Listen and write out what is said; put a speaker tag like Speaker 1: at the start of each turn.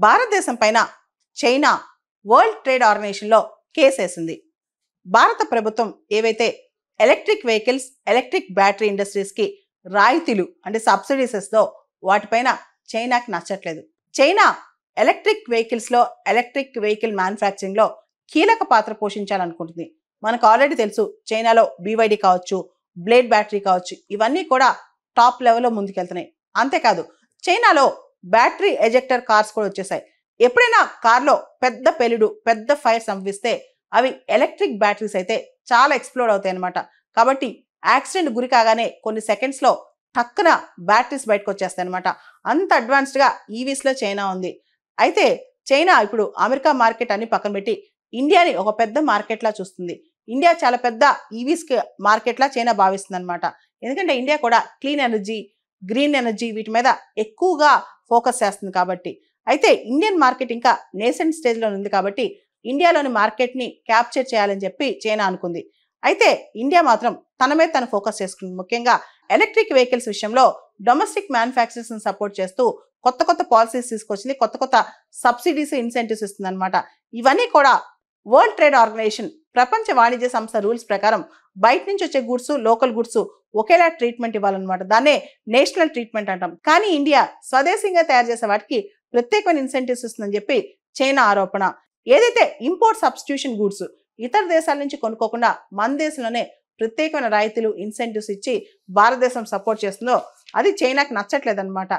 Speaker 1: భారతదేశం పైన China world trade ఆర్గనైజేషన్లో కేసేసింది. భారత ప్రభుత్వం ఏవైతే ఎలక్ట్రిక్ వెహికల్స్, ఎలక్ట్రిక్ బ్యాటరీ ఇండస్ట్రీస్కి రాయితీలు అంటే సబ్సిడీస్ ఇస్తో వాటిపైన చైనాకి నచ్చట్లేదు. చైనా ఎలక్ట్రిక్ వెహికల్స్లో, ఎలక్ట్రిక్ వెహికల్ మ్యానుఫ్యాక్చరింగ్లో కీలక పాత్ర పోషించాలనుకుంటుంది. మనకు ఆల్రెడీ తెలుసు, చైనాలో BYD కావచ్చు, బ్లేడ్ బ్యాటరీ కావచ్చు, ఇవన్నీ కూడా టాప్ లెవెల్లో ముందుకెళ్తున్నాయి. అంతేకాదు, చైనాలో బ్యాటరీ ఎజెక్టర్ కార్స్ కూడా వచ్చేసాయి. ఎప్పుడైనా కార్లో పెద్ద పెలుడు, పెద్ద ఫైర్ సంభవిస్తే అవి ఎలక్ట్రిక్ బ్యాటరీస్ అయితే చాలా ఎక్స్ప్లోడ్ అవుతాయి అన్నమాట. కాబట్టి యాక్సిడెంట్ గురి కాగానే కొన్ని సెకండ్స్లో టక్కున బ్యాటరీస్ బయటకు వచ్చేస్తాయి అనమాట. అంత అడ్వాన్స్డ్గా ఈవీస్లో చైనా ఉంది. అయితే చైనా ఇప్పుడు అమెరికా మార్కెట్ అన్ని పక్కన పెట్టి ఇండియాని ఒక పెద్ద మార్కెట్లా చూస్తుంది. ఇండియా చాలా పెద్ద ఈవీస్ మార్కెట్లా చైనా భావిస్తుంది అనమాట. ఎందుకంటే ఇండియా కూడా క్లీన్ ఎనర్జీ, గ్రీన్ ఎనర్జీ వీటి మీద ఎక్కువగా ఫోకస్ చేస్తుంది కాబట్టి. అయితే ఇండియన్ మార్కెట్ ఇంకా నేసెంట్ స్టేజ్లో ఉంది కాబట్టి ఇండియాలోని మార్కెట్ని క్యాప్చర్ చేయాలని చెప్పి చైనా అనుకుంది. అయితే ఇండియా మాత్రం తన మీద తను ఫోకస్ చేసుకుంది. ముఖ్యంగా ఎలక్ట్రిక్ వెహికల్స్ విషయంలో డొమెస్టిక్ మ్యానుఫ్యాక్చరర్స్ని సపోర్ట్ చేస్తూ కొత్త కొత్త పాలసీస్ తీసుకొచ్చింది, కొత్త కొత్త సబ్సిడీస్, ఇన్సెంటివ్స్ ఇస్తుంది అనమాట. ఇవన్నీ కూడా వరల్డ్ ట్రేడ్ ఆర్గనైజేషన్, ప్రపంచ వాణిజ్య సంస్థ రూల్స్ ప్రకారం బయట నుంచి వచ్చే గుడ్స్, లోకల్ గుడ్స్ ఒకేలా ట్రీట్మెంట్ ఇవ్వాలన్నమాట. దాన్నే నేషనల్ ట్రీట్మెంట్ అంటాం. కానీ ఇండియా స్వదేశీయంగా తయారు చేసే వాటికి ప్రత్యేకమైన ఇన్సెంటివ్స్ ఇస్తుందని చెప్పి చైనా ఆరోపణ. ఏదైతే ఇంపోర్ట్ సబ్స్టిట్యూషన్ గూడ్స్ ఇతర దేశాల నుంచి కొనుక్కోకుండా మన దేశంలోనే ప్రత్యేకమైన రాయితీలు, ఇన్సెంటివ్స్ ఇచ్చి భారతదేశం సపోర్ట్ చేస్తుందో అది చైనాకి నచ్చట్లేదన్నమాట.